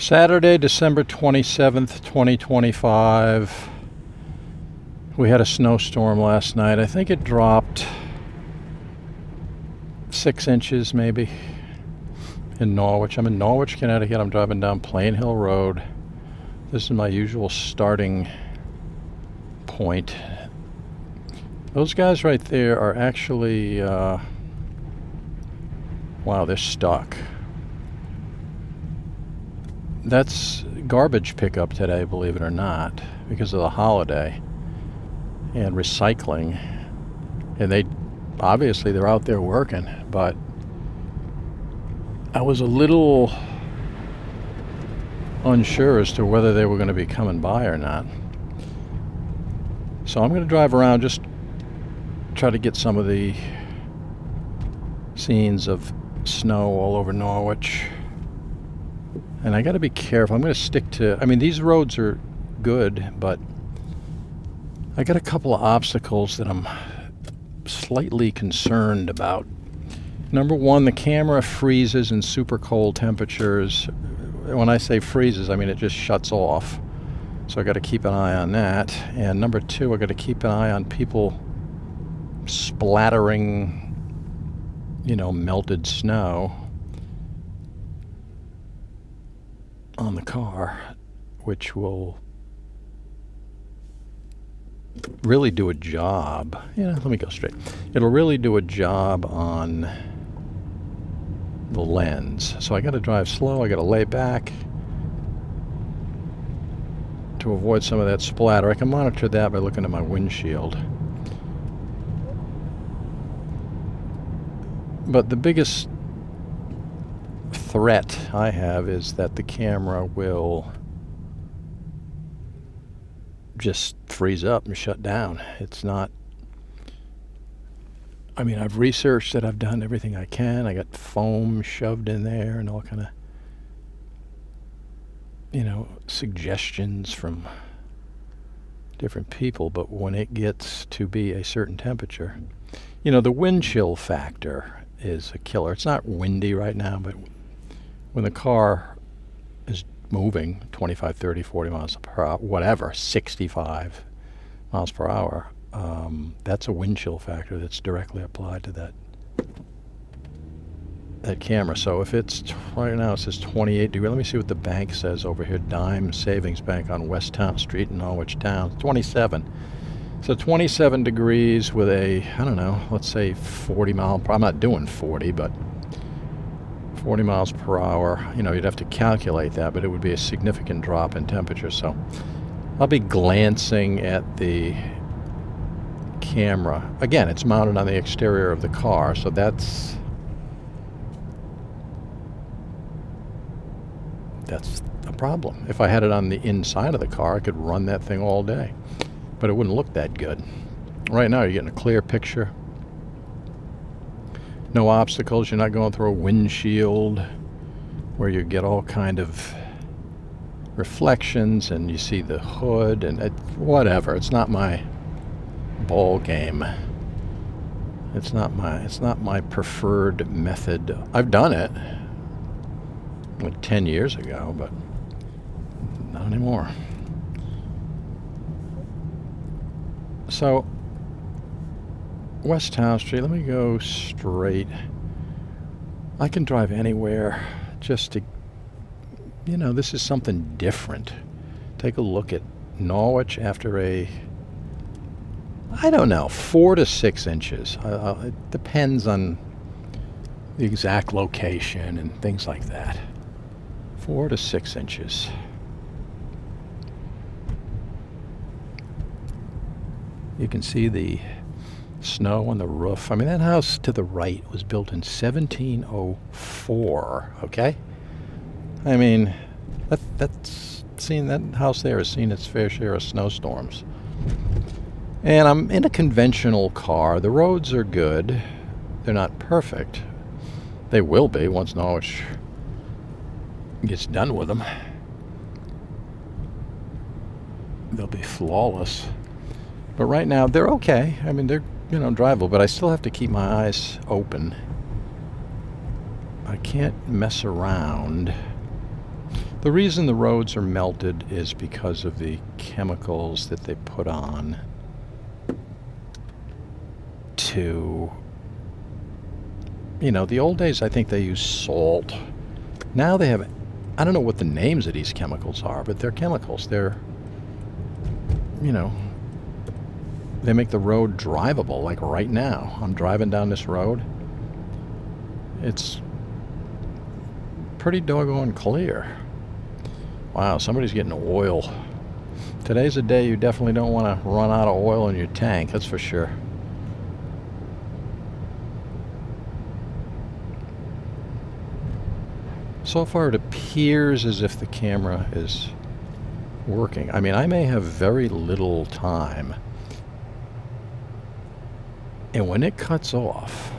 Saturday, December 27th, 2025. We had a snowstorm last night. I think it dropped 6 inches maybe in Norwich. I'm in Norwich, Connecticut. I'm driving down Plain Hill Road. This is my usual starting point. Those guys right there are actually, wow, they're stuck. That's garbage pickup today, believe it or not, because of the holiday and recycling. And they're out there working, but I was a little unsure as to whether they were going to be coming by or not. So I'm going to drive around, just try to get some of the scenes of snow all over Norwich. And I got to be careful. I'm going to stick to, these roads are good, but I got a couple of obstacles that I'm slightly concerned about. Number one, the camera freezes in super cold temperatures. When I say freezes, it just shuts off. So I got to keep an eye on that. And number two, I got to keep an eye on people splattering, melted snow on the car, which will really do a job. Let me go straight. It'll really do a job on the lens. So I got to drive slow. I got to lay back to avoid some of that splatter. I can monitor that by looking at my windshield. But the biggest threat I have is that the camera will just freeze up and shut down. It's not, I've researched it. I've done everything I can. I got foam shoved in there and all kind of, suggestions from different people. But when it gets to be a certain temperature, the wind chill factor is a killer. It's not windy right now, but when the car is moving 25, 30, 40 miles per hour, whatever, 65 miles per hour, that's a wind chill factor that's directly applied to that camera. So if it's, right now it says 28 degrees. Let me see what the bank says over here. Dime Savings Bank on West Town Street in Norwich Town. 27. So 27 degrees with a, let's say 40 mile per hour. I'm not doing 40, but 40 miles per hour. You'd have to calculate that, but it would be a significant drop in temperature. So I'll be glancing at the camera. Again, it's mounted on the exterior of the car, so that's a problem. If I had it on the inside of the car, I could run that thing all day, but it wouldn't look that good. Right now, you're getting a clear picture. No obstacles. You're not going through a windshield where you get all kind of reflections and you see the hood and whatever. It's not my ball game. It's not my preferred method. I've done it like 10 years ago, but not anymore. So West Town Street, let me go straight. I can drive anywhere just to, this is something different. Take a look at Norwich after 4 to 6 inches. It depends on the exact location and things like that. 4 to 6 inches. You can see the snow on the roof. That house to the right was built in 1704, okay? That house there has seen its fair share of snowstorms. And I'm in a conventional car. The roads are good. They're not perfect. They will be once Norwich gets done with them. They'll be flawless. But right now, they're okay. They're, drivable, but I still have to keep my eyes open. I can't mess around. The reason the roads are melted is because of the chemicals that they put on to, the old days I think they used salt. Now they have, I don't know what the names of these chemicals are, but they're chemicals. They're, they make the road drivable. Like right now, I'm driving down this road. It's pretty doggone clear. Wow, somebody's getting oil. Today's a day you definitely don't want to run out of oil in your tank, that's for sure. So far it appears as if the camera is working. I mean, I may have very little time. And when it cuts off,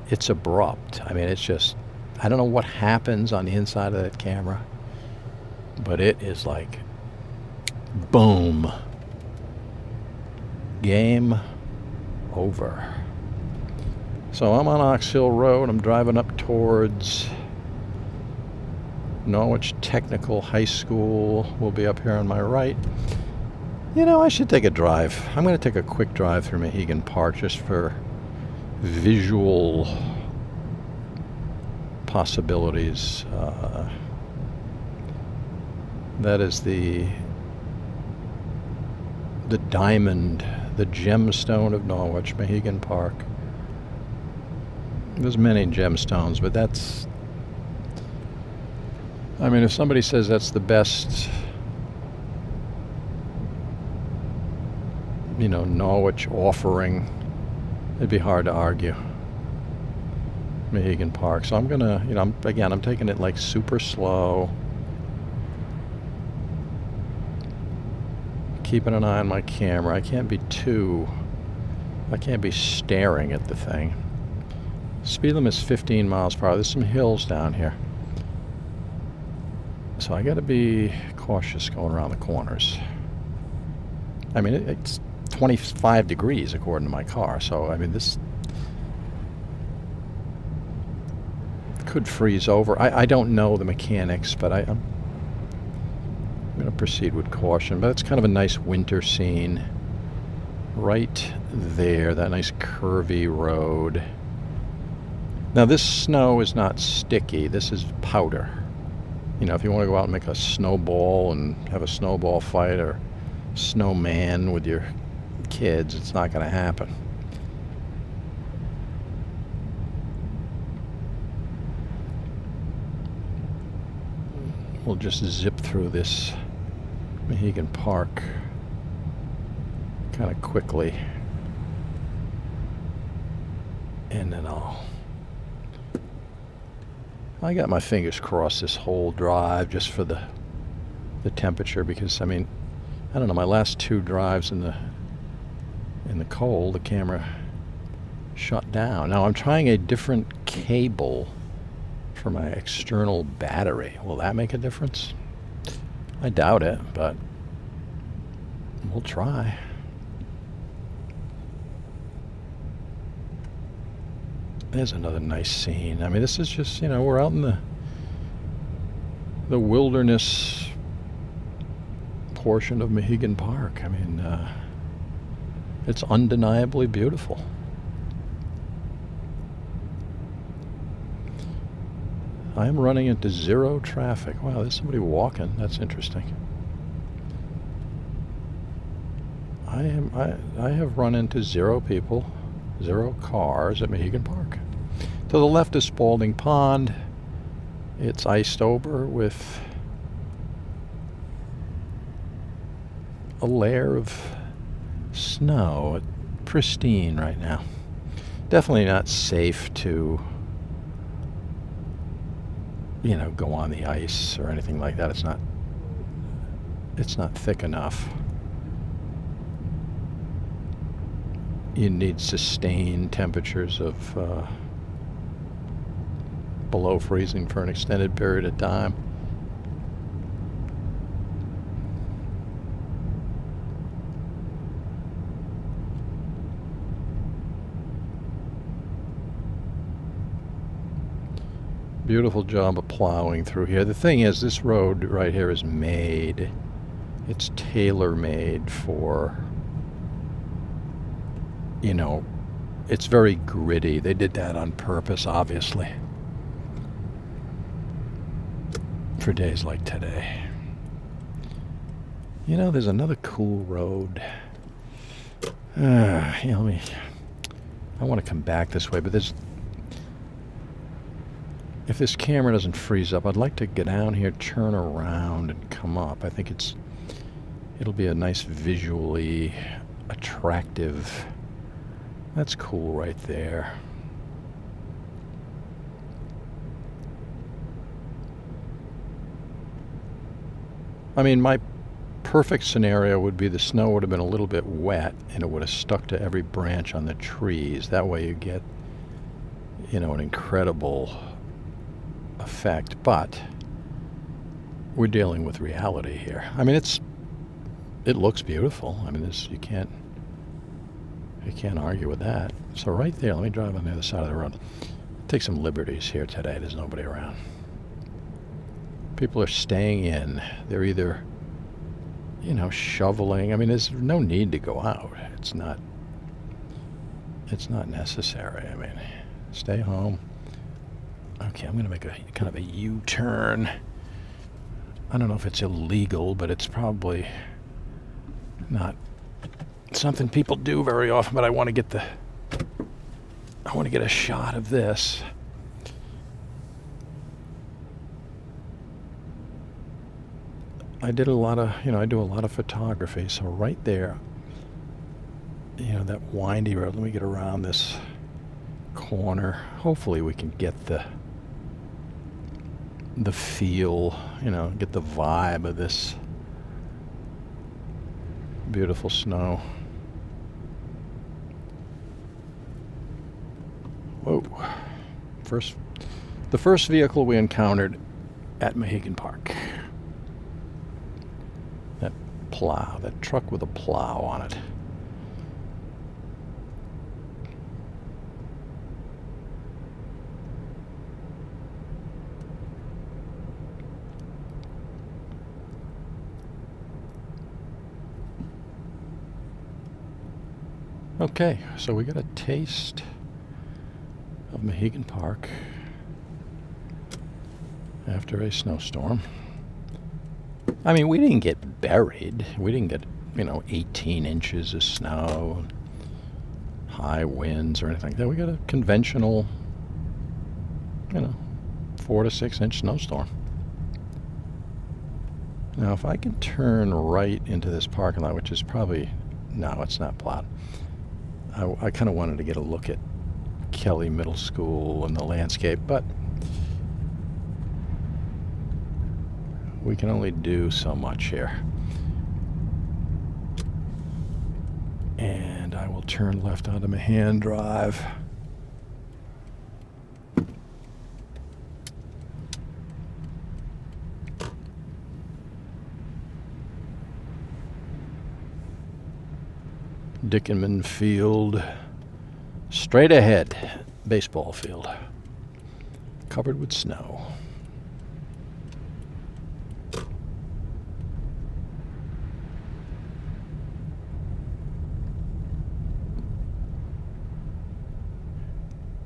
it's abrupt. I mean, it's just, I don't know what happens on the inside of that camera, but it is like, boom. Game over. So I'm on Ox Hill Road. I'm driving up towards Norwich Technical High School. Will be up here on my right. I should take a drive. I'm going to take a quick drive through Mohegan Park just for visual possibilities. That is the diamond, the gemstone of Norwich, Mohegan Park. There's many gemstones, but that's, I mean, if somebody says that's the best, Norwich offering, it'd be hard to argue. Mohegan Park. So I'm gonna, I'm taking it like super slow. Keeping an eye on my camera. I can't be staring at the thing. Speed limit is 15 miles per hour. There's some hills down here. So I gotta be cautious going around the corners. I mean, it's 25 degrees according to my car. So, I mean, this could freeze over. I don't know the mechanics, but I'm going to proceed with caution. But it's kind of a nice winter scene right there, that nice curvy road. Now this snow is not sticky. This is powder. If you want to go out and make a snowball and have a snowball fight or snowman with your kids, it's not going to happen. We'll just zip through this Mohegan Park kind of quickly, and then I got my fingers crossed this whole drive just for the temperature, because I mean, I don't know, my last two drives in the cold, the camera shut down. Now I'm trying a different cable for my external battery. Will that make a difference? I doubt it, but we'll try. There's another nice scene. I mean, this is just, we're out in the wilderness portion of Mohegan Park. I mean, it's undeniably beautiful. I am running into zero traffic. Wow, there's somebody walking. That's interesting. I have run into zero people, zero cars at Mohegan Park. To the left is Spalding Pond. It's iced over with a layer of snow. Pristine right now. Definitely not safe to go on the ice or anything like that. It's not thick enough. You need sustained temperatures of below freezing for an extended period of time. Beautiful job of plowing through here. The thing is, this road right here is made, it's tailor-made for, you know, it's very gritty. They did that on purpose, obviously, for days like today. You know, there's another cool road. I want to come back this way, but there's, if this camera doesn't freeze up, I'd like to get down here, turn around, and come up. I think it'll be a nice visually attractive. That's cool right there. I mean, my perfect scenario would be the snow would have been a little bit wet and it would have stuck to every branch on the trees. That way you get, you know, an incredible effect. But we're dealing with reality here. I mean, it looks beautiful. I mean, you can't argue with that. So right there, let me drive on the other side of the road. Take some liberties here today. There's nobody around. People are staying in. They're either, you know, shoveling. I mean, there's no need to go out. It's not necessary. I mean, stay home. Okay, I'm going to make a kind of a U-turn. I don't know if it's illegal, but it's probably not something people do very often, but I want to get a shot of this. I do a lot of photography, so right there, you know, that windy road. Let me get around this corner. Hopefully we can get the feel, you know, get the vibe of this beautiful snow. Whoa. The first vehicle we encountered at Mohegan Park. That truck with a plow on it. Okay, so we got a taste of Mohegan Park after a snowstorm. I mean, we didn't get buried. We didn't get, 18 inches of snow, high winds or anything like that. We got a conventional, 4 to 6 inch snowstorm. Now, if I can turn right into this parking lot, which is probably, no, it's not plowed. I kind of wanted to get a look at Kelly Middle School and the landscape, but we can only do so much here. And I will turn left onto Mahan Drive. Dickinman Field, straight ahead, baseball field, covered with snow.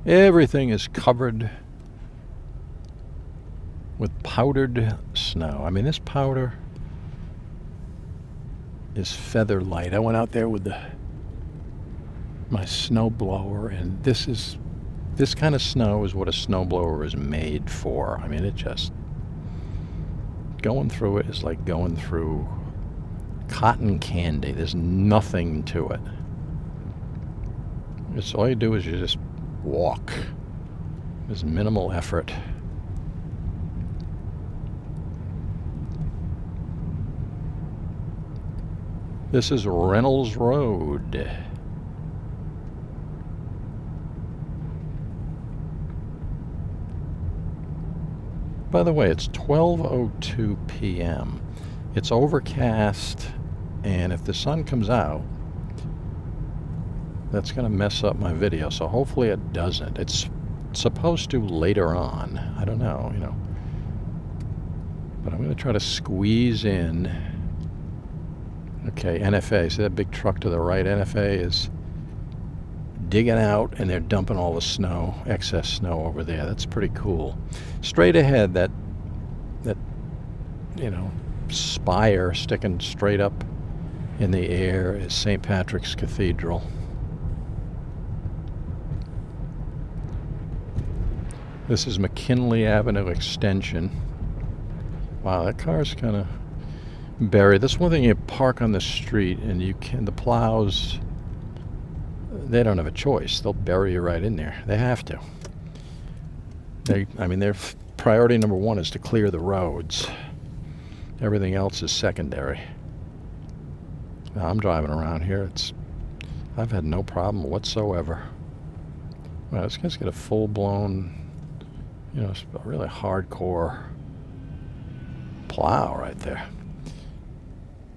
Everything is covered with powdered snow. I mean, this powder is feather light. I went out there with my snow blower, and this kind of snow is what a snow blower is made for. I mean, it just, going through it is like going through cotton candy. There's nothing to it. It's all you do is you just walk. There's minimal effort. This is Reynolds Road. By the way, it's 12:02 p.m. It's overcast, and if the sun comes out, that's going to mess up my video, so hopefully it doesn't. It's supposed to later on. I don't know, you know. But I'm going to try to squeeze in. Okay, NFA. See that big truck to the right? NFA is digging out, and they're dumping all the snow, excess snow over there. That's pretty cool. Straight ahead, that you know, spire sticking straight up in the air is St. Patrick's Cathedral. This is McKinley Avenue Extension. Wow, that car's kind of buried. That's one thing, you park on the street and the plows, they don't have a choice. They'll bury you right in there. They have to. Their priority number one is to clear the roads. Everything else is secondary. Now, I'm driving around here. I've had no problem whatsoever. Well, this guy's got a full-blown, you know, a really hardcore plow right there.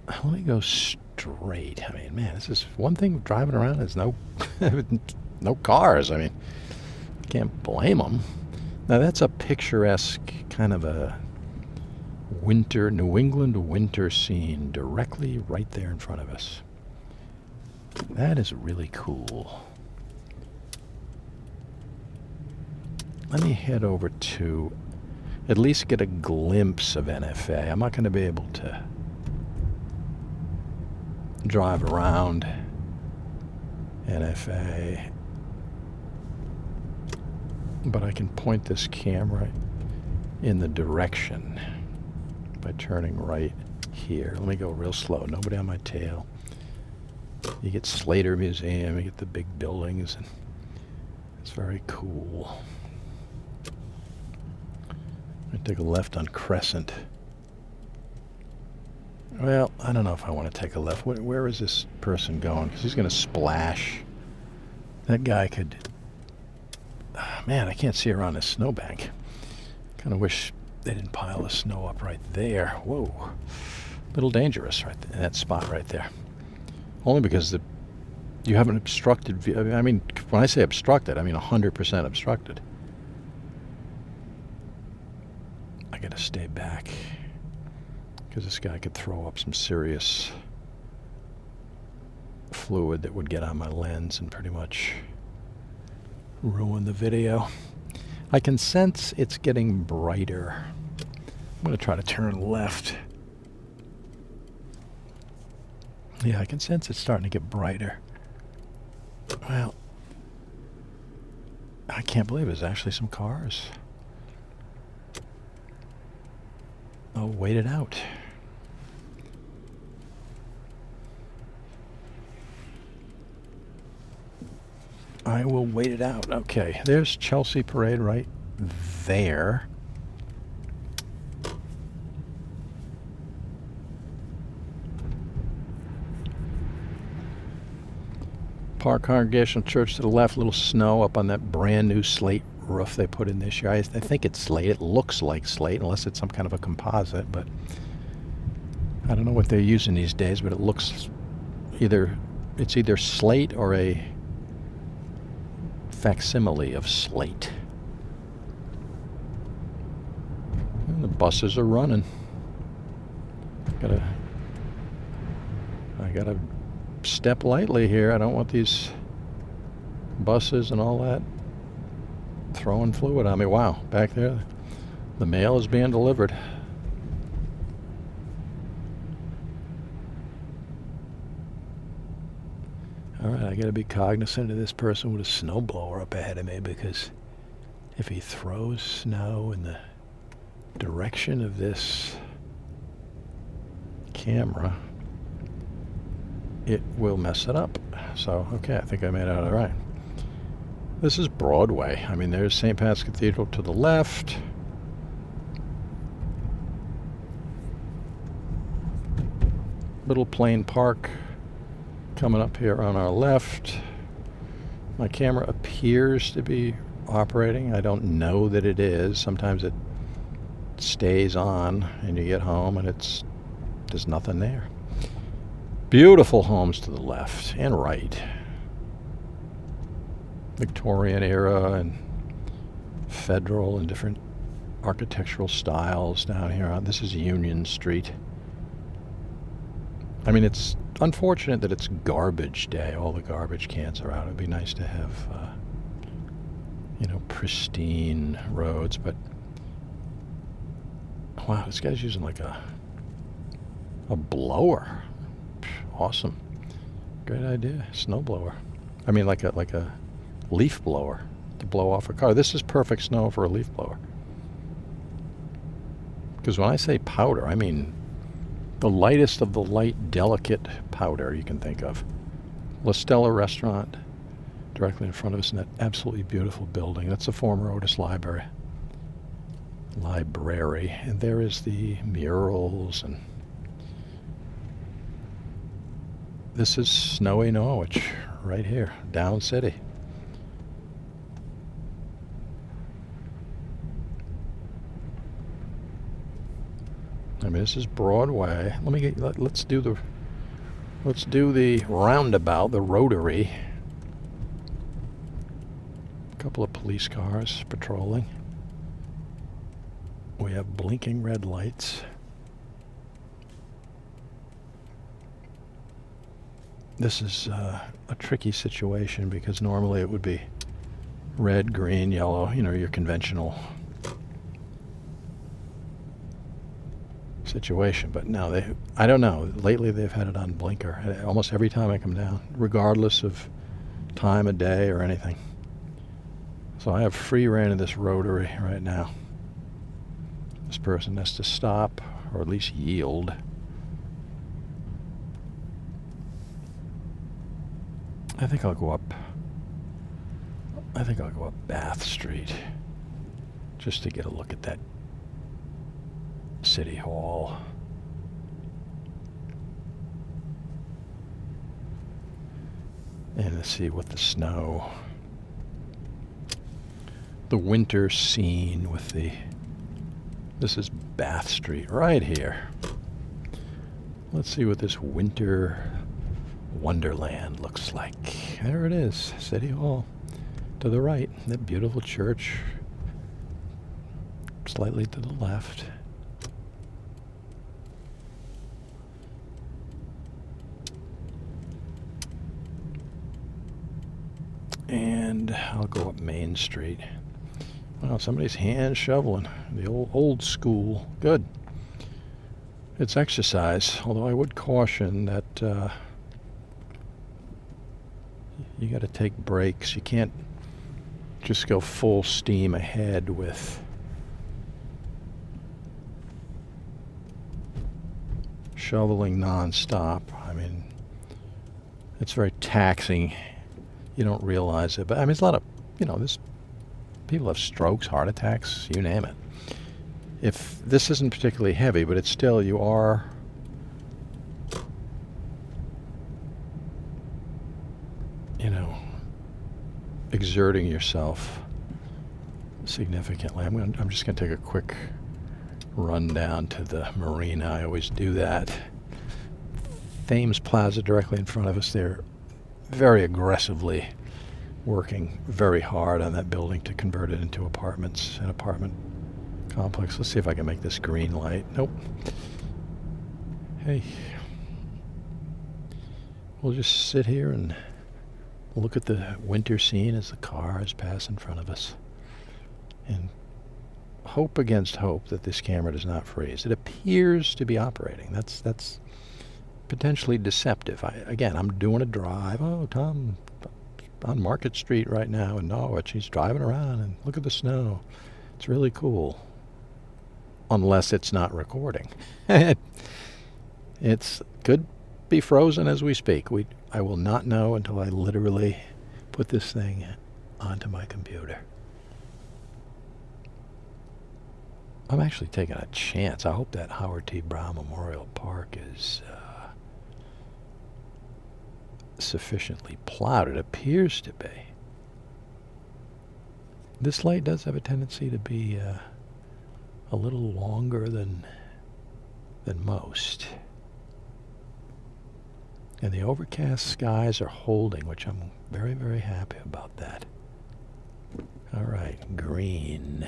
Let me go straight. I mean, man, this is one thing driving around is no cars. I mean, can't blame them. Now, that's a picturesque kind of a New England winter scene directly right there in front of us. That is really cool. Let me head over to at least get a glimpse of NFA. I'm not going to be able to drive around NFA, but I can point this camera in the direction by turning right here. Let me go real slow. Nobody on my tail. You get Slater Museum, you get the big buildings, and it's very cool. I take a left on Crescent. Well, I don't know if I want to take a left. Where is this person going? Because he's going to splash. That guy could... man, I can't see around this snowbank. Kind of wish they didn't pile the snow up right there. Whoa. A little dangerous right in that spot right there. Only because you haven't obstructed view. I mean, when I say obstructed, I mean 100% obstructed. I gotta stay back because this guy could throw up some serious fluid that would get on my lens and pretty much ruin the video. I can sense it's getting brighter. I'm going to try to turn left. Yeah, I can sense it's starting to get brighter. Well, I can't believe there's actually some cars. I'll wait it out. I will wait it out. Okay, there's Chelsea Parade right there. Park Congregational Church to the left. Little snow up on that brand new slate roof they put in this year. I think it's slate. It looks like slate, unless it's some kind of a composite, but I don't know what they're using these days, but it looks either slate or a facsimile of slate. And the buses are running. I gotta step lightly here. I don't want these buses and all that throwing fluid on me. Wow, back there, the mail is being delivered. All right, I got to be cognizant of this person with a snowblower up ahead of me, because if he throws snow in the direction of this camera, it will mess it up. So, okay, I think I made it out all right. This is Broadway. I mean, there's St. Pat's Cathedral to the left. Little Plain Park coming up here on our left. My camera appears to be operating. I don't know that it is. Sometimes it stays on and you get home and there's nothing there. Beautiful homes to the left and right. Victorian era and Federal and different architectural styles down here. This is Union Street. I mean, it's unfortunate that it's garbage day. All the garbage cans are out. It'd be nice to have, pristine roads. But wow, this guy's using like a blower. Awesome, great idea. Snow blower. I mean, like a leaf blower to blow off a car. This is perfect snow for a leaf blower. Because when I say powder, I mean the lightest of the light, delicate powder you can think of. La Stella Restaurant, directly in front of us in that absolutely beautiful building. That's the former Otis Library. And there is the murals, and this is snowy Norwich, right here, Down City. I mean, this is Broadway. Let's do the roundabout, the rotary. A couple of police cars patrolling. We have blinking red lights. This is a tricky situation because normally it would be red, green, yellow, your conventional situation. But now I don't know, lately they've had it on blinker almost every time I come down, regardless of time of day or anything. So I have free rein of this rotary right now. This person has to stop or at least yield. I think I'll go up Bath Street just to get a look at that City Hall. And to see what the snow, the winter scene with this is Bath Street right here. Let's see what this winter wonderland looks like. There it is, City Hall. To the right, that beautiful church. Slightly to the left. And I'll go up Main Street. Wow, somebody's hand shoveling. The old school. Good. It's exercise, although I would caution that you got to take breaks. You can't just go full steam ahead with shoveling nonstop. I mean, it's very taxing. You don't realize it, but I mean, it's a lot of, people have strokes, heart attacks, you name it. If this isn't particularly heavy, but it's still, you are exerting yourself significantly. I'm just going to take a quick run down to the marina. I always do that. Thames Plaza directly in front of us. They're very aggressively working very hard on that building to convert it into apartments, an apartment complex. Let's see if I can make this green light. Nope. Hey. We'll just sit here and look at the winter scene as the cars pass in front of us. And hope against hope that this camera does not freeze. It appears to be operating. That's potentially deceptive. I'm doing a drive. Oh, Tom on Market Street right now in Norwich. He's driving around and look at the snow. It's really cool. Unless it's not recording. It's could be frozen as we speak. I will not know until I literally put this thing onto my computer. I'm actually taking a chance. I hope that Howard T. Brown Memorial Park is sufficiently plowed. It appears to be. This light does have a tendency to be a little longer than most. And the overcast skies are holding, which I'm very, very happy about that. All right, green.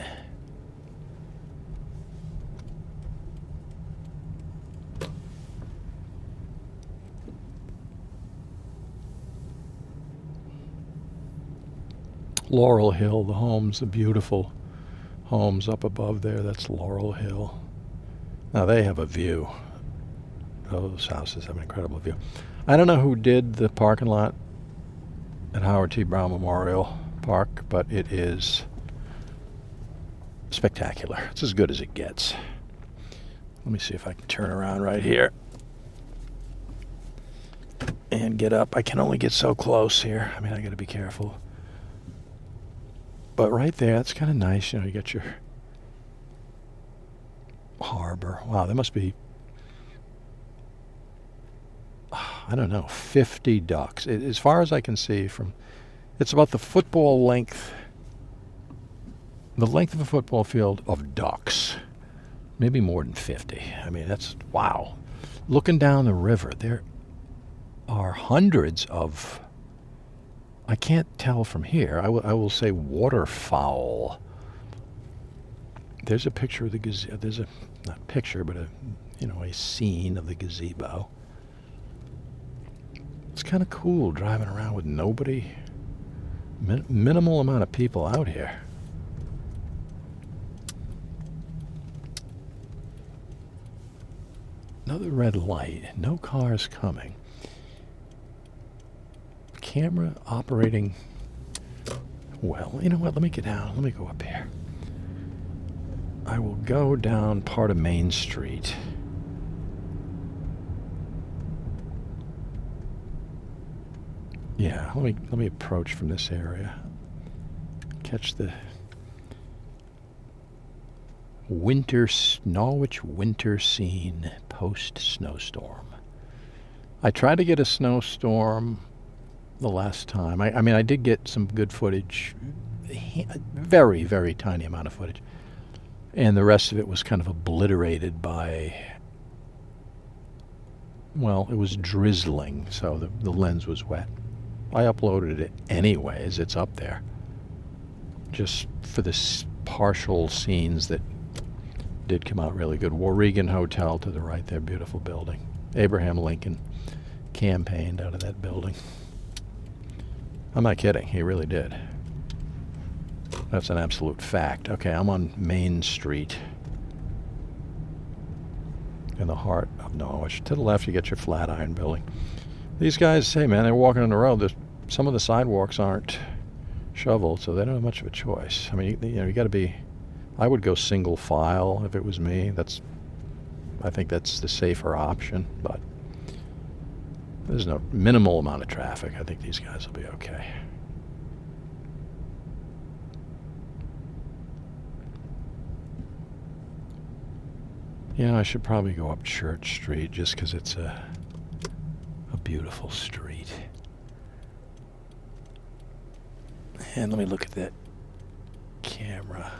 Laurel Hill, the homes, the beautiful homes up above there, that's Laurel Hill. Now they have a view. Those houses have an incredible view. I don't know who did the parking lot at Howard T. Brown Memorial Park, but it is spectacular. It's as good as it gets. Let me see if I can turn around right here and get up. I can only get so close here. I mean, I got to be careful. But right there, it's kind of nice. You know, you got your harbor. Wow, there must be, I don't know, 50 ducks. As far as I can see from, it's about the football length, the length of a football field of ducks. Maybe more than 50. I mean, that's, wow. Looking down the river, there are hundreds of, I can't tell from here, I will say waterfowl. There's a picture of the gazebo. There's a, not picture, but a scene of the gazebo. It's kind of cool driving around with nobody, minimal amount of people out here. Another red light, no cars coming. Camera operating well. You know what, let me get down, let me go up here. I will go down part of Main Street. Yeah, let me approach from this area. Catch the Norwich winter scene post-snowstorm. I tried to get a snowstorm the last time. I mean, I did get some good footage, very, very tiny amount of footage. And the rest of it was kind of obliterated by, well, it was drizzling, so the lens was wet. I uploaded it anyways, it's up there. Just for the partial scenes that did come out really good. Warregan Hotel to the right there, beautiful building. Abraham Lincoln campaigned out of that building. I'm not kidding, he really did. That's an absolute fact. Okay, I'm on Main Street in the heart of Norwich. To the left, you get your Flatiron building. These guys, hey man, they're walking on the road. Some of the sidewalks aren't shoveled, so they don't have much of a choice. I mean, you got to be. I would go single file if it was me. I think that's the safer option, but there's no minimal amount of traffic. I think these guys will be okay. Yeah, I should probably go up Church Street just because it's a beautiful street. And let me look at that camera.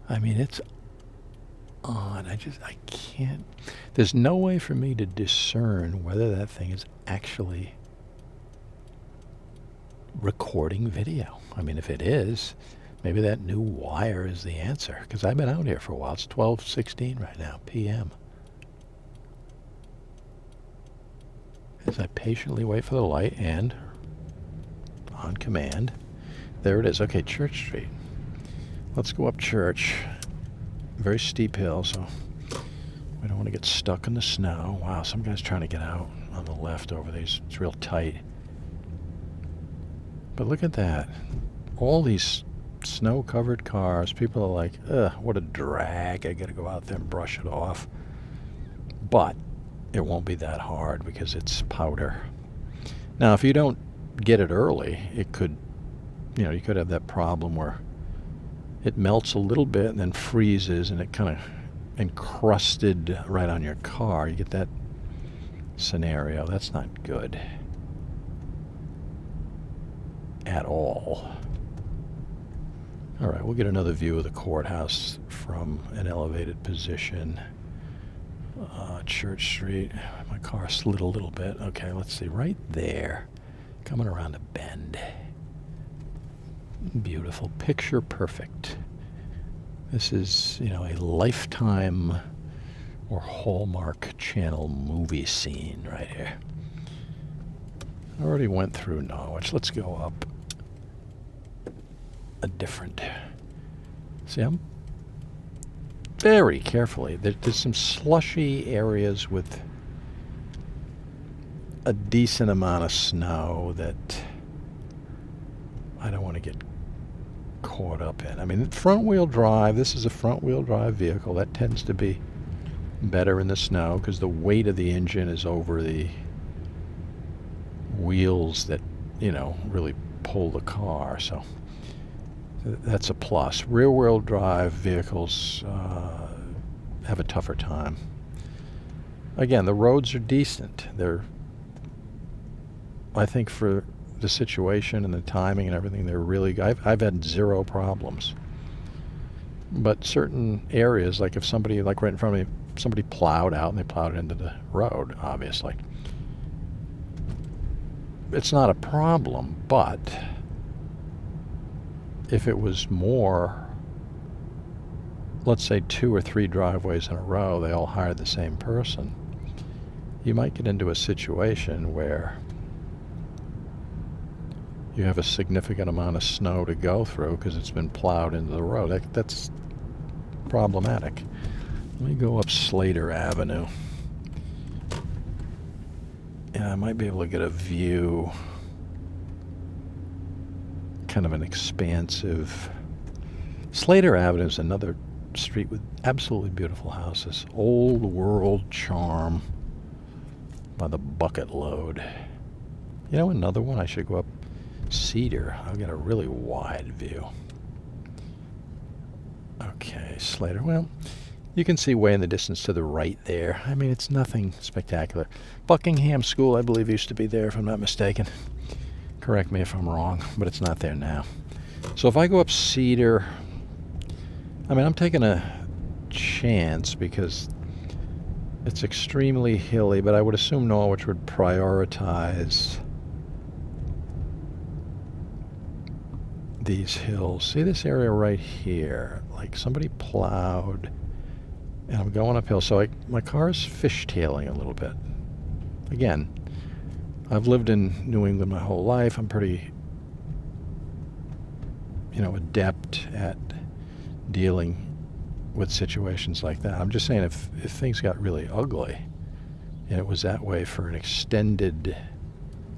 I mean, it's on. I can't. There's no way for me to discern whether that thing is actually recording video. I mean, if it is, maybe that new wire is the answer, because I've been out here for a while. It's 12:16 right now, p.m. As I patiently wait for the light, and on command, there it is. Okay, Church Street. Let's go up Church. Very steep hill, so we don't want to get stuck in the snow. Wow, some guy's trying to get out on the left over there. It's real tight. But look at that. All these snow-covered cars. People are like, ugh, what a drag. I got to go out there and brush it off. But it won't be that hard because it's powder. Now, if you don't get it early, it could, you could have that problem where it melts a little bit and then freezes and it kind of encrusted right on your car. You get that scenario. That's not good at all. All right, we'll get another view of the courthouse from an elevated position. Church Street. My car slid a little bit. Okay, let's see. Right there Coming around a bend. Beautiful. Picture perfect. This is, you know, a Lifetime or Hallmark Channel movie scene right here. I already went through Norwich. Let's go up a different... See, I'm very carefully. There's some slushy areas with a decent amount of snow that I don't want to get caught up in. I mean, front-wheel drive, this is a front-wheel drive vehicle. That tends to be better in the snow because the weight of the engine is over the wheels that, you know, really pull the car. So that's a plus. Rear-wheel drive vehicles have a tougher time. Again, the roads are decent. They're, I think, for the situation and the timing and everything, they're really good. I've had zero problems. But certain areas, like if somebody, like right in front of me, somebody plowed out and they plowed into the road, obviously. It's not a problem, but if it was more, let's say 2 or 3 driveways in a row, they all hired the same person, you might get into a situation where you have a significant amount of snow to go through because it's been plowed into the road. That's problematic. Let me go up Slater Avenue. Yeah, I might be able to get a view, kind of an expansive... Slater Avenue is another street with absolutely beautiful houses. Old world charm by the bucket load. You know, another one, I should go up Cedar. I'll get a really wide view. Okay, Slater. Well, you can see way in the distance to the right there. I mean, it's nothing spectacular. Buckingham School, I believe, used to be there, if I'm not mistaken. Correct me if I'm wrong, but it's not there now. So if I go up Cedar, I mean, I'm taking a chance because it's extremely hilly, but I would assume Norwich would prioritize these hills. See this area right here? Like somebody plowed, and I'm going uphill, so my car is fishtailing a little bit. Again, I've lived in New England my whole life. I'm pretty, you know, adept at dealing with situations like that. I'm just saying if things got really ugly and it was that way for an extended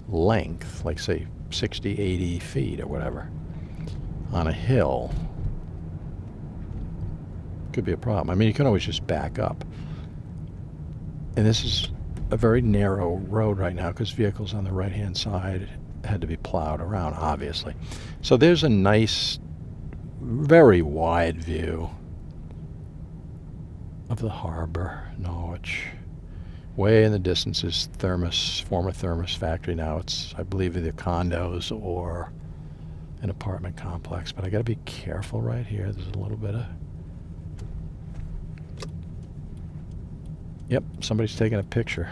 length, like say 60, 80 feet or whatever, on a hill, could be a problem. I mean, you can always just back up. And this is a very narrow road right now because vehicles on the right-hand side had to be plowed around, obviously. So there's a nice, very wide view of the harbor, Norwich. Way in the distance is former Thermos factory. Now it's, I believe, either condos or an apartment complex. But I got to be careful right here. There's a little bit of... Yep, somebody's taking a picture.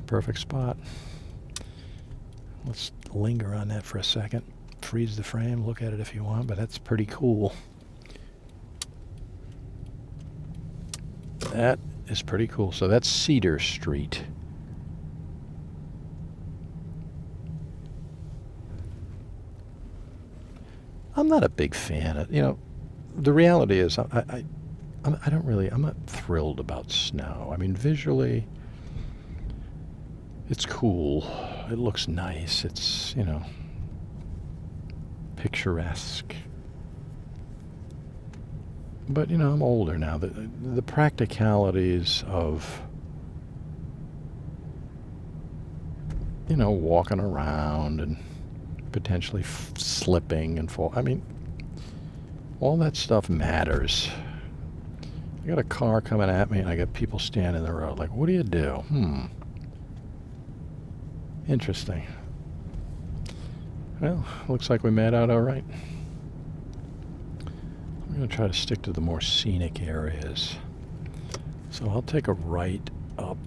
Perfect spot. Let's linger on that for a second. Freeze the frame, look at it if you want, but that's pretty cool. That is pretty cool. So that's Cedar Street. I'm not a big fan of, you know, the reality is I don't really, I'm not thrilled about snow. I mean, visually, it's cool. It looks nice. It's, you know, picturesque. But, you know, I'm older now. The practicalities of, you know, walking around and potentially slipping and fall. I mean, all that stuff matters. I got a car coming at me and I got people standing in the road. Like, what do you do? Interesting. Well, looks like we made out all right. I'm going to try to stick to the more scenic areas. So I'll take a right up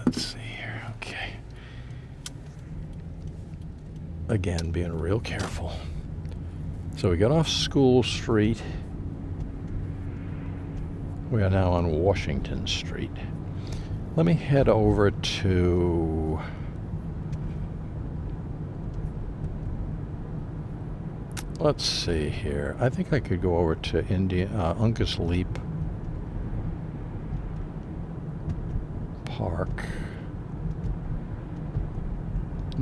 Let's see here. Okay. Again, being real careful. So we got off School Street. We are now on Washington Street. Let me head over to... Let's see here. I think I could go over to Uncas Leap Park.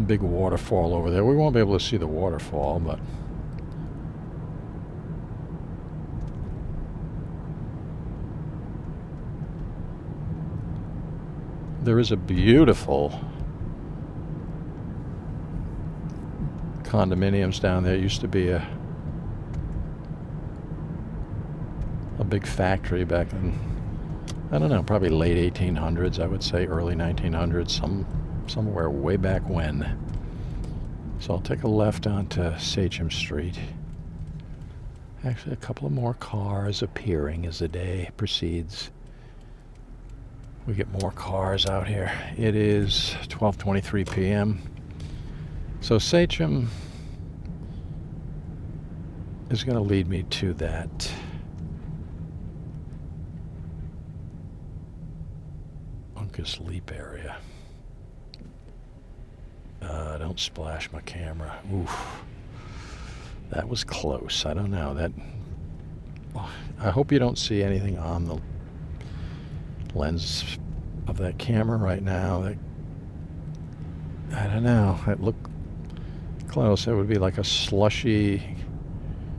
Big waterfall over there. We won't be able to see the waterfall, but... there is a beautiful condominiums down there. It used to be a big factory back in, I don't know, probably late 1800s, I would say, early 1900s, somewhere way back when. So I'll take a left onto Sachem Street. Actually, a couple of more cars appearing as the day proceeds. We get more cars out here. It is 12:23 p.m. So Sachem is going to lead me to that Uncas Leap area. Don't splash my camera. Oof. That was close. I don't know. I hope you don't see anything on the lens of that camera right now. I don't know. It looked close. It would be like a slushy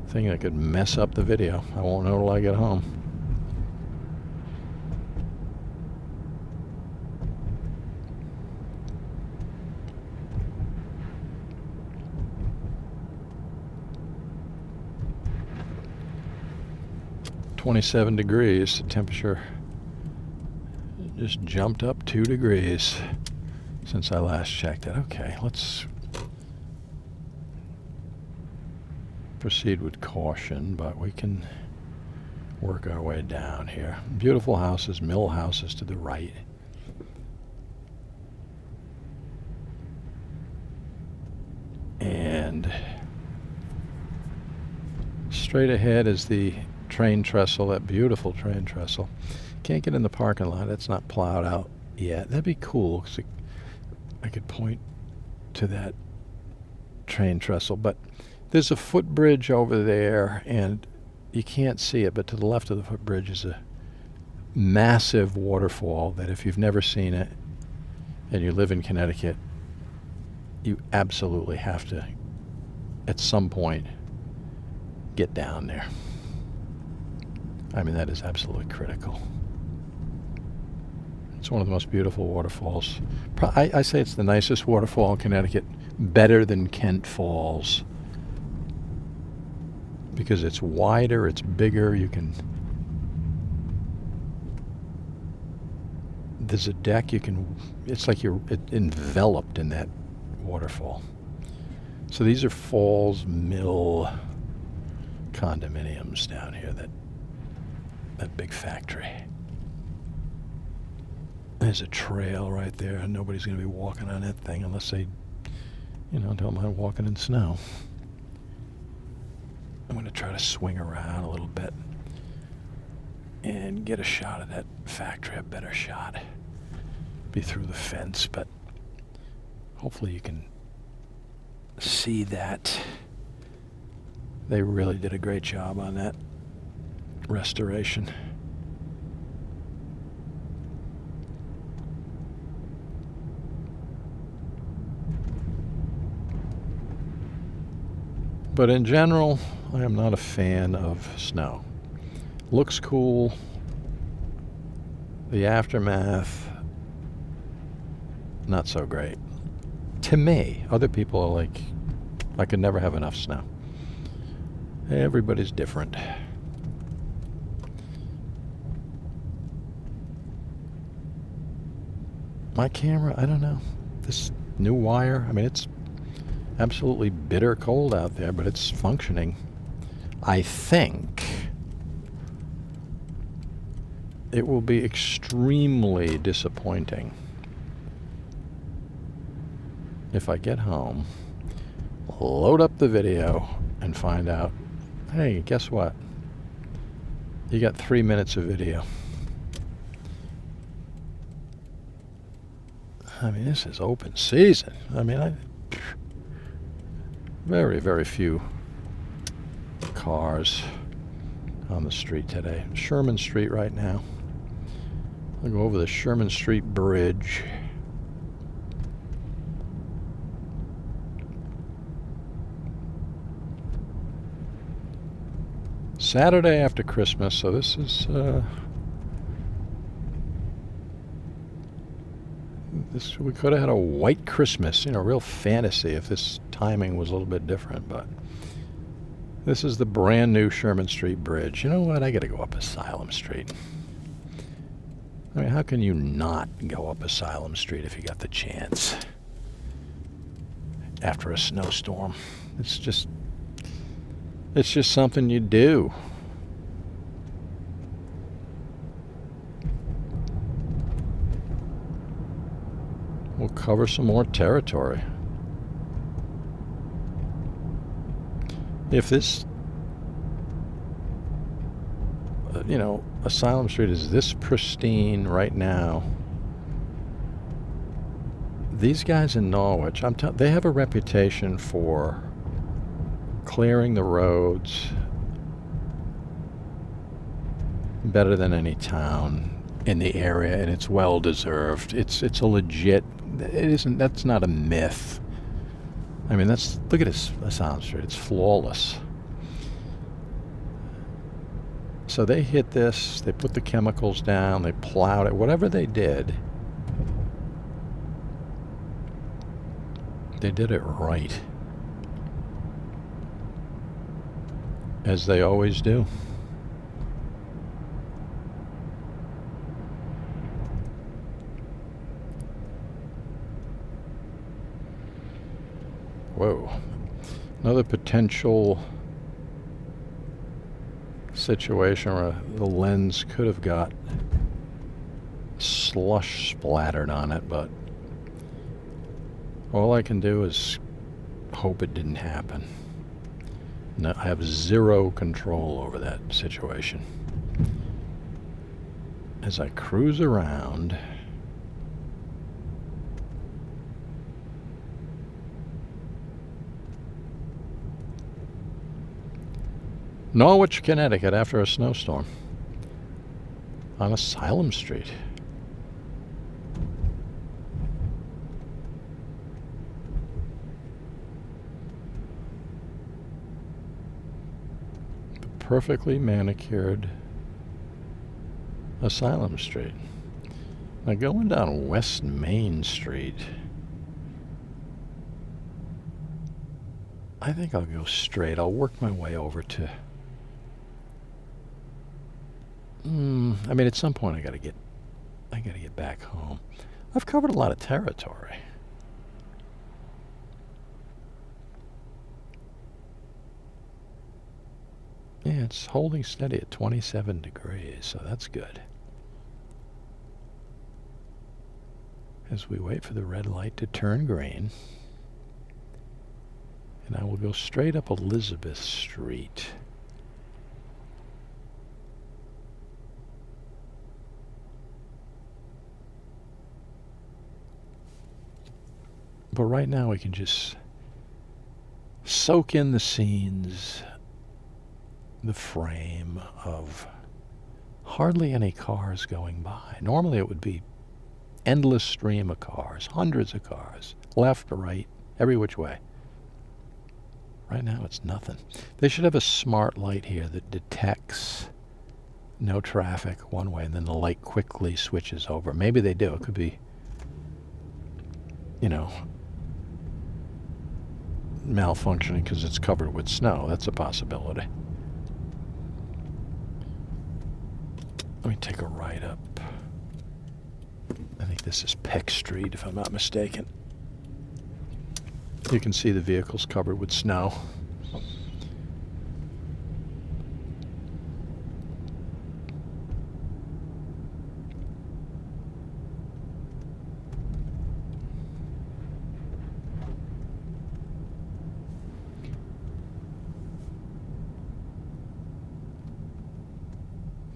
thing that could mess up the video. I won't know till I get home. "27 degrees. The temperature just jumped up 2 degrees since I last checked it. Okay, let's proceed with caution, but we can work our way down here. Beautiful houses, mill houses to the right. And straight ahead is the train trestle, that beautiful train trestle. Can't get in the parking lot. It's not plowed out yet. That'd be cool, because I could point to that train trestle. But there's a footbridge over there, and you can't see it, but to the left of the footbridge is a massive waterfall that if you've never seen it and you live in Connecticut, you absolutely have to, at some point, get down there. I mean, that is absolutely critical. It's one of the most beautiful waterfalls. I say it's the nicest waterfall in Connecticut, better than Kent Falls, because it's wider, it's bigger. There's a deck, it's like you're enveloped in that waterfall. So these are Falls Mill condominiums down here, that big factory. There's a trail right there, and nobody's going to be walking on that thing unless they, don't mind walking in snow. I'm going to try to swing around a little bit and get a shot of that factory, a better shot. Be through the fence, but hopefully you can see that. They really did a great job on that restoration. But in general, I am not a fan of snow. Looks cool. The aftermath, not so great. To me, other people are like, I could never have enough snow. Everybody's different. My camera, I don't know. This new wire, I mean, it's absolutely bitter cold out there, but it's functioning. I think it will be extremely disappointing if I get home, load up the video, and find out, hey, guess what? You got 3 minutes of video. I mean, this is open season. I mean, very, very few cars on the street today. Sherman Street right now. I'll go over the Sherman Street Bridge. Saturday after Christmas, so this is we could have had a white Christmas, real fantasy if this timing was a little bit different, but this is the brand new Sherman Street Bridge. You know what? I got to go up Asylum Street. I mean, how can you not go up Asylum Street if you got the chance after a snowstorm? It's just something you do. We'll cover some more territory. If this, Asylum Street is this pristine right now, these guys in Norwich, they have a reputation for clearing the roads better than any town in the area, and it's well deserved. It's a legit. That's not a myth. I mean, look at this Asylum Street. It's flawless. So they hit this, they put the chemicals down, they plowed it, whatever they did it right. As they always do. Whoa. Another potential situation where the lens could have got slush splattered on it, but all I can do is hope it didn't happen. No, I have zero control over that situation. As I cruise around, Norwich, Connecticut, after a snowstorm on Asylum Street. The perfectly manicured Asylum Street. Now going down West Main Street, I think I'll go straight. I'll work my way over to I mean, at some point I gotta get back home. I've covered a lot of territory. Yeah, it's holding steady at 27 degrees, so that's good. As we wait for the red light to turn green, and I will go straight up Elizabeth Street. But right now we can just soak in the scenes, the frame of hardly any cars going by. Normally it would be endless stream of cars, hundreds of cars, left, right, every which way. Right now it's nothing. They should have a smart light here that detects no traffic one way, and then the light quickly switches over. Maybe they do. It could be, malfunctioning because it's covered with snow. That's a possibility. Let me take a right up. I think this is Peck Street, if I'm not mistaken. You can see the vehicles covered with snow.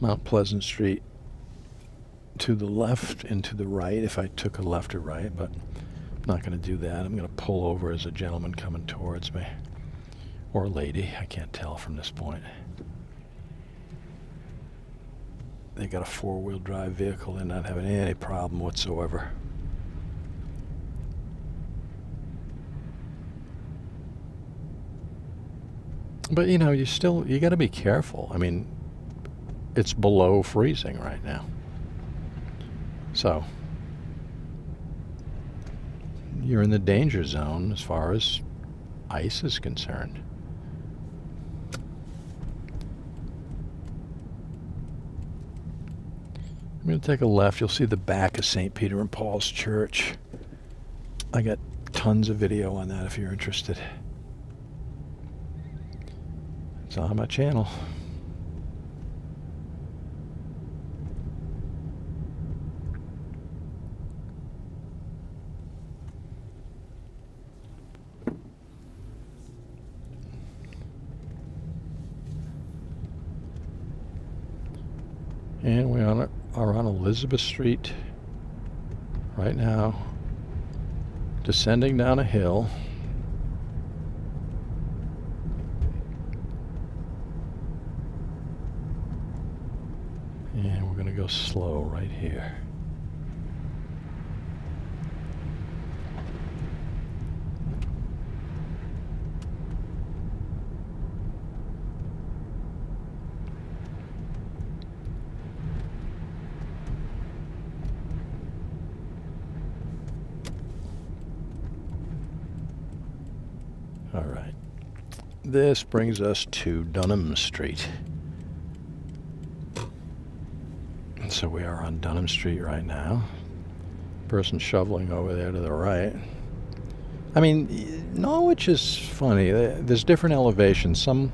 Mount Pleasant Street to the left and to the right if I took a left or right, but I'm not going to do that. I'm going to pull over as a gentleman coming towards me. Or a lady, I can't tell from this point. They got a four-wheel drive vehicle. They're not having any problem whatsoever. But you know, you got to be careful. I mean, it's below freezing right now. So, you're in the danger zone as far as ice is concerned. I'm going to take a left. You'll see the back of St. Peter and Paul's Church. I got tons of video on that if you're interested. It's on my channel. And we are on Elizabeth Street right now, descending down a hill. And we're going to go slow right here. All right. This brings us to Dunham Street. So we are on Dunham Street right now. Person shoveling over there to the right. I mean, Norwich is funny. There's different elevations. Some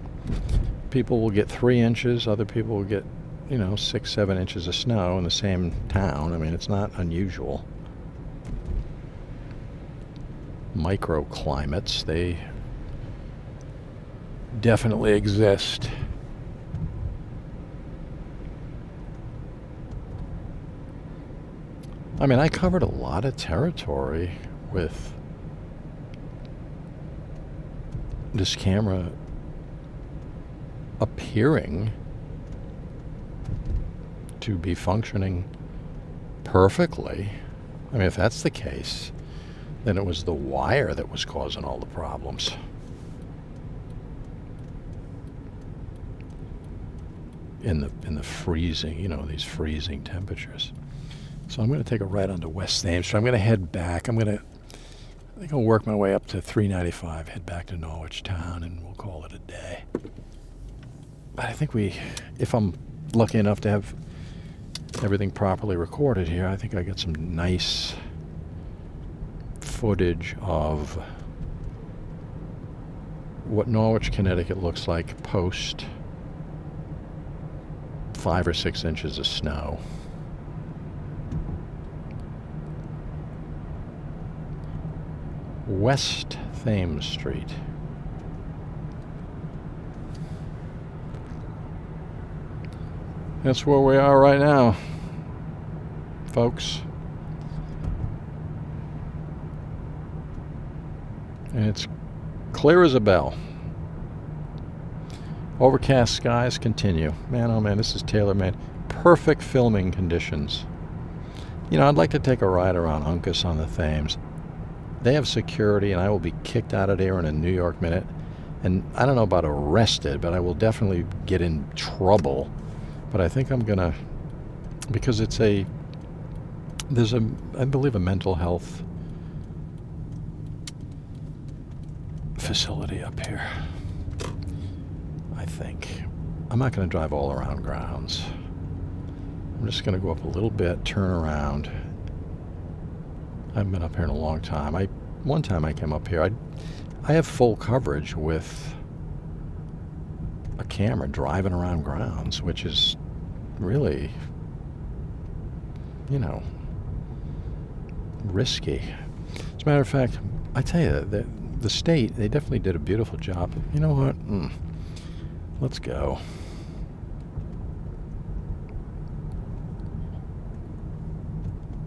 people will get 3 inches. Other people will get, 6, 7 inches of snow in the same town. I mean, it's not unusual. Microclimates, they definitely exist. I mean, I covered a lot of territory with this camera appearing to be functioning perfectly. I mean, if that's the case, then it was the wire that was causing all the problems. In the freezing, these freezing temperatures. So I'm going to take a right onto West Thames. So I'm going to head back. I think I'll work my way up to 395, head back to Norwich town, and we'll call it a day. But I think if I'm lucky enough to have everything properly recorded here, I think I got some nice footage of what Norwich, Connecticut looks like post 5 or 6 inches of snow. West Thames Street. That's where we are right now, folks. And it's clear as a bell. Overcast skies continue. Man, oh man, this is tailor-made. Perfect filming conditions. I'd like to take a ride around Uncas on the Thames. They have security, and I will be kicked out of there in a New York minute. And I don't know about arrested, but I will definitely get in trouble. But I think I'm gonna, because there's I believe a mental health facility up here. I think. I'm not going to drive all around grounds. I'm just going to go up a little bit, turn around. I haven't been up here in a long time. One time I came up here, I have full coverage with a camera driving around grounds, which is really, risky. As a matter of fact, I tell you, the state, they definitely did a beautiful job. You know what? Let's go.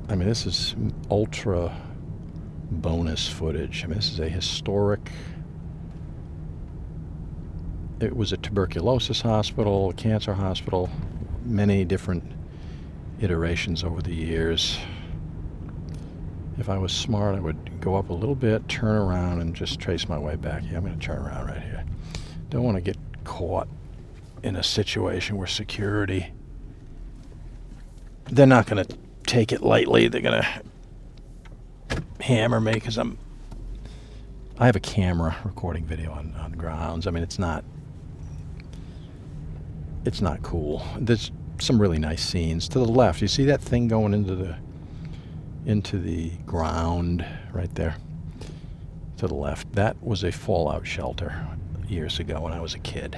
I mean, this is ultra bonus footage. I mean, this is a historic... It was a tuberculosis hospital, a cancer hospital, many different iterations over the years. If I was smart, I would go up a little bit, turn around, and just trace my way back. Yeah, I'm going to turn around right here. Don't want to get caught in a situation where security... They're not going to take it lightly. They're going to hammer me because I have a camera recording video on grounds. I mean, it's not cool. There's some really nice scenes. To the left, you see that thing going into the ground right there? To the left. That was a fallout shelter years ago when I was a kid.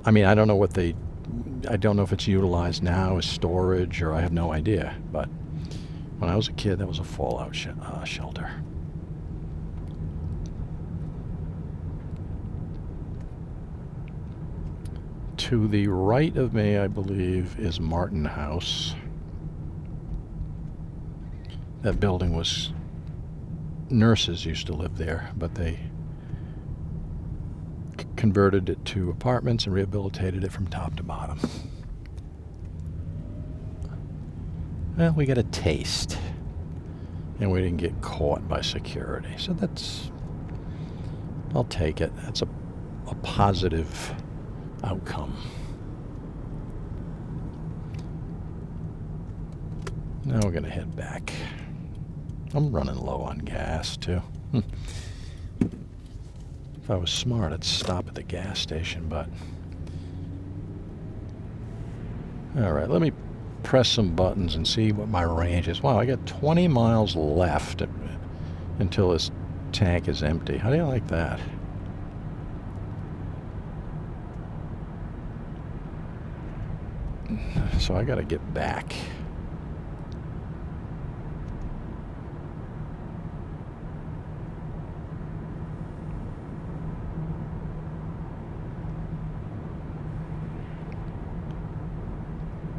I mean, I don't know if it's utilized now as storage, or I have no idea. But when I was a kid, that was a fallout shelter. To the right of me, I believe, is Martin House. That building was... Nurses used to live there, but they converted it to apartments and rehabilitated it from top to bottom. Well, we got a taste. And we didn't get caught by security. So that's... I'll take it. That's a positive outcome. Now we're going to head back. I'm running low on gas, too. If I was smart, I'd stop at the gas station, but... Alright, let me press some buttons and see what my range is. Wow, I got 20 miles left until this tank is empty. How do you like that? So I gotta get back.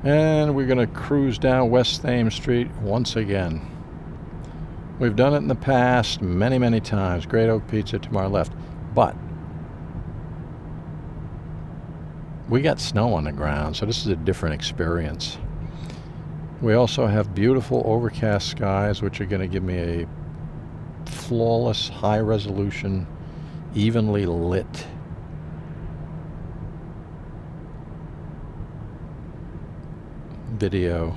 And we're going to cruise down West Thames Street once again. We've done it in the past many, many times. Great Oak Pizza to my left. But we got snow on the ground, so this is a different experience. We also have beautiful overcast skies, which are going to give me a flawless, high-resolution, evenly lit video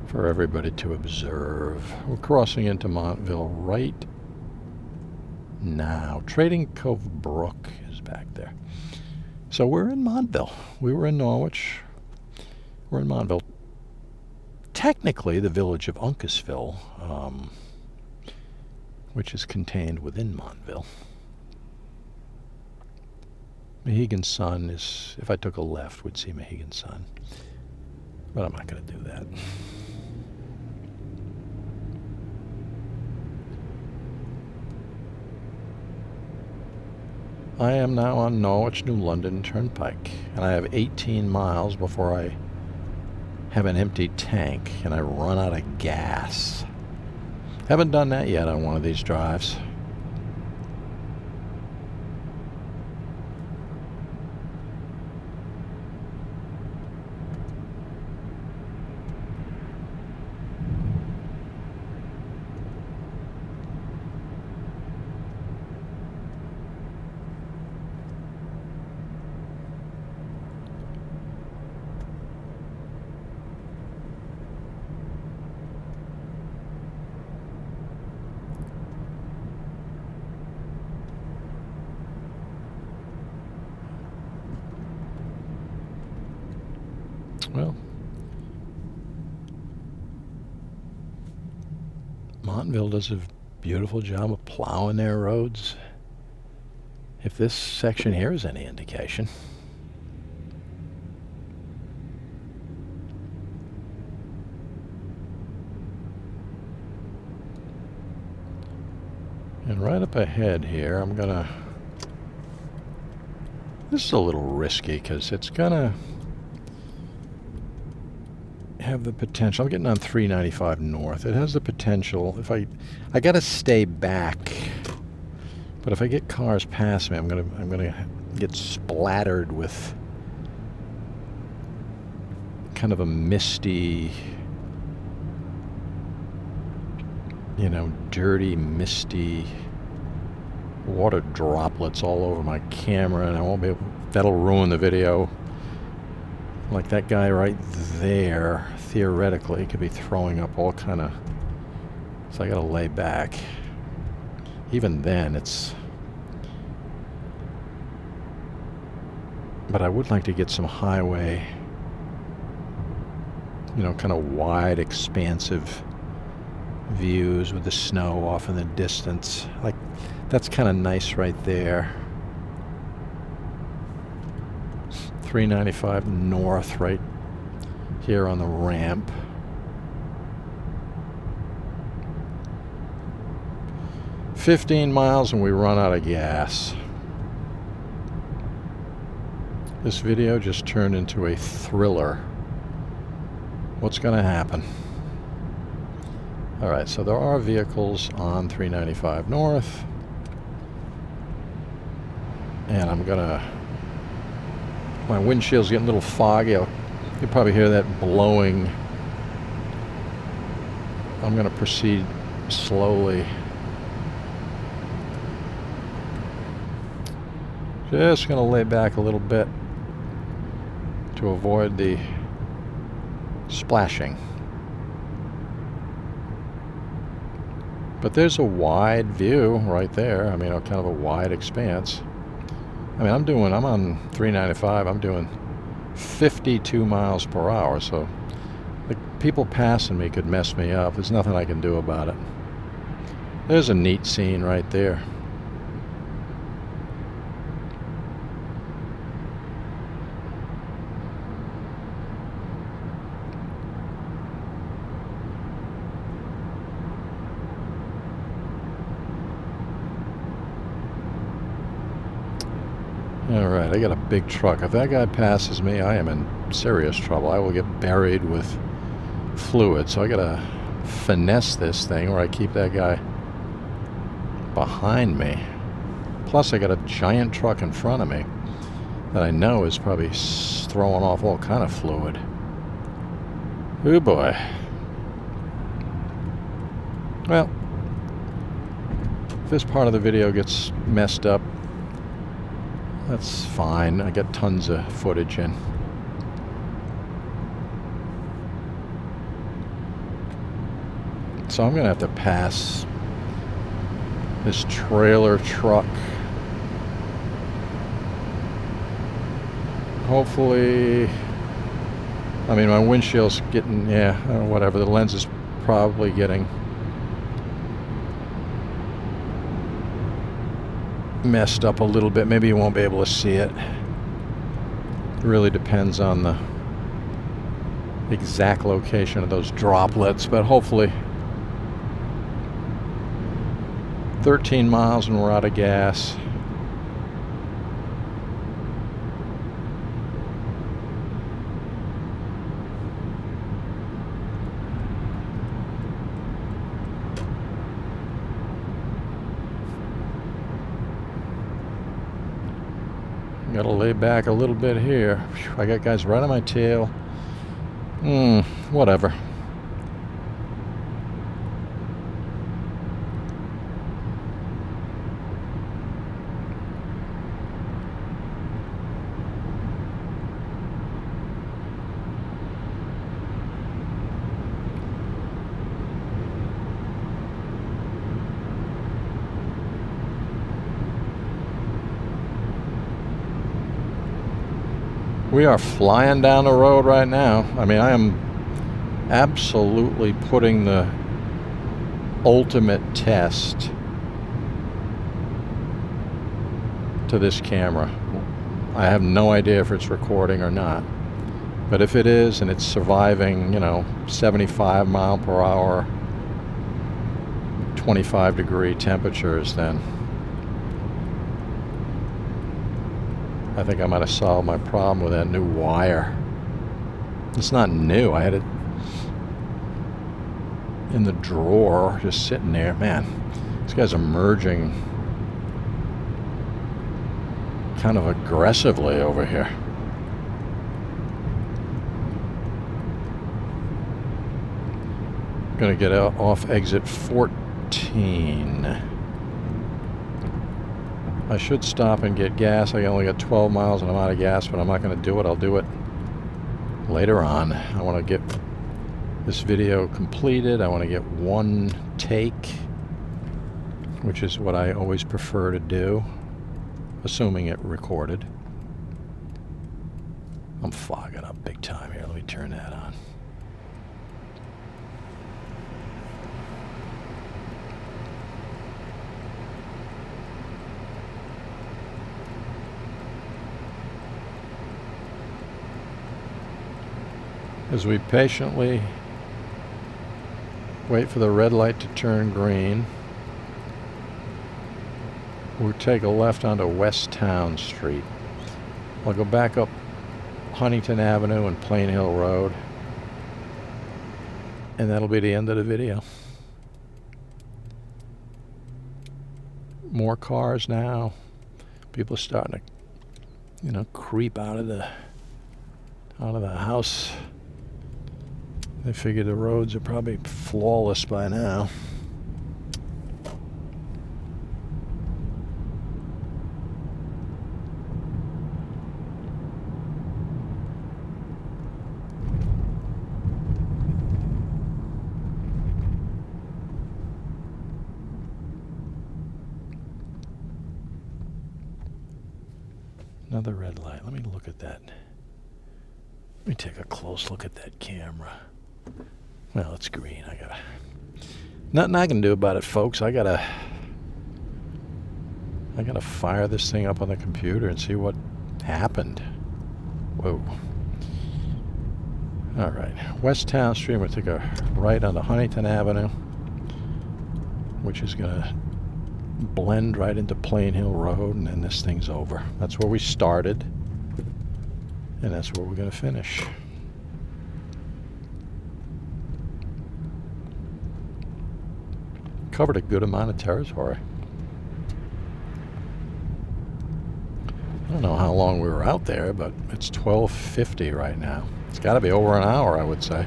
for everybody to observe. We're crossing into Montville right now. Trading Cove Brook is back there. So we're in Montville. We were in Norwich. We're in Montville. Technically the village of Uncasville, which is contained within Montville. Mohegan Sun is, if I took a left, we'd see Mohegan Sun. But I'm not going to do that. I am now on Norwich, New London Turnpike, and I have 18 miles before I have an empty tank and I run out of gas. Haven't done that yet on one of these drives. Well, Montville does a beautiful job of plowing their roads. If this section here is any indication. And right up ahead here, I'm gonna... This is a little risky because it's gonna have the potential. I'm getting on 395 north. It has the potential. If I gotta stay back, but if I get cars past me, I'm gonna get splattered with kind of a misty, you know, dirty, misty water droplets all over my camera, and I won't be able. That'll ruin the video. Like that guy right there, theoretically, could be throwing up all kind of. So I gotta lay back. Even then, it's. But I would like to get some highway, you know, kind of wide, expansive views with the snow off in the distance. Like, that's kind of nice right there. 395 north right here on the ramp. "15 miles and we run out of gas." This video just turned into a thriller. What's going to happen? Alright, so there are vehicles on 395 north. And I'm going to... My windshield's getting a little foggy. You'll probably hear that blowing. I'm going to proceed slowly. Just going to lay back a little bit to avoid the splashing. But there's a wide view right there. I mean, kind of a wide expanse. I mean, I'm on 395. I'm doing 52 miles per hour. So the people passing me could mess me up. There's nothing I can do about it. There's a neat scene right there. Alright, I got a big truck. If that guy passes me, I am in serious trouble. I will get buried with fluid. So I gotta finesse this thing where I keep that guy behind me. Plus I got a giant truck in front of me that I know is probably throwing off all kind of fluid. Oh boy. Well, if this part of the video gets messed up, that's fine. I got tons of footage in. So I'm gonna have to pass this trailer truck. Hopefully, I mean, my windshield's getting, yeah, whatever. The lens is probably getting messed up a little bit. Maybe you won't be able to see it. It really depends on the exact location of those droplets, but hopefully 13 miles and we're out of gas. Gotta lay back a little bit here. Whew, I got guys right on my tail. Whatever. We are flying down the road right now. I mean, I am absolutely putting the ultimate test to this camera. I have no idea if it's recording or not. But if it is, and it's surviving, 75 mile per hour, 25 degree temperatures, then I think I might have solved my problem with that new wire. It's not new. I had it in the drawer, just sitting there. Man, these guys are merging kind of aggressively over here. Gonna get out off exit 14. I should stop and get gas. I only got 12 miles and I'm out of gas, but I'm not gonna do it. I'll do it later on. I want to get this video completed. I want to get one take, which is what I always prefer to do, assuming it recorded. I'm fogging up big time here. Let me turn that on. As we patiently wait for the red light to turn green, we'll take a left onto West Town Street. I'll go back up Huntington Avenue and Plain Hill Road, and that'll be the end of the video. More cars now. People are starting to, creep out of the house. They figure the roads are probably flawless by now. Another red light. Let me look at that. Let me take a close look at that camera. Well, it's green. Nothing I can do about it, folks. I gotta fire this thing up on the computer and see what happened. Whoa. All right, West Town Street. We'll take a right onto Huntington Avenue, which is gonna blend right into Plain Hill Road, and then this thing's over. That's where we started, and that's where we're gonna finish. Covered a good amount of territory. I don't know how long we were out there, but it's 12:50 right now. It's got to be over an hour, I would say.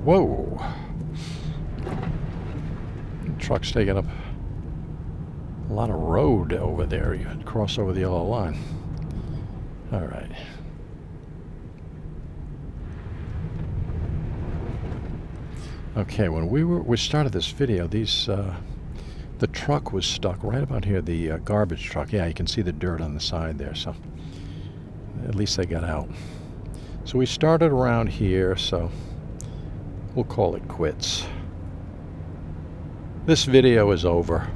Whoa. The truck's taking up a lot of road over there. You had to cross over the yellow line. All right. Okay, when we started this video, the truck was stuck right about here, the garbage truck. Yeah, you can see the dirt on the side there, so at least they got out. So we started around here, so we'll call it quits. This video is over.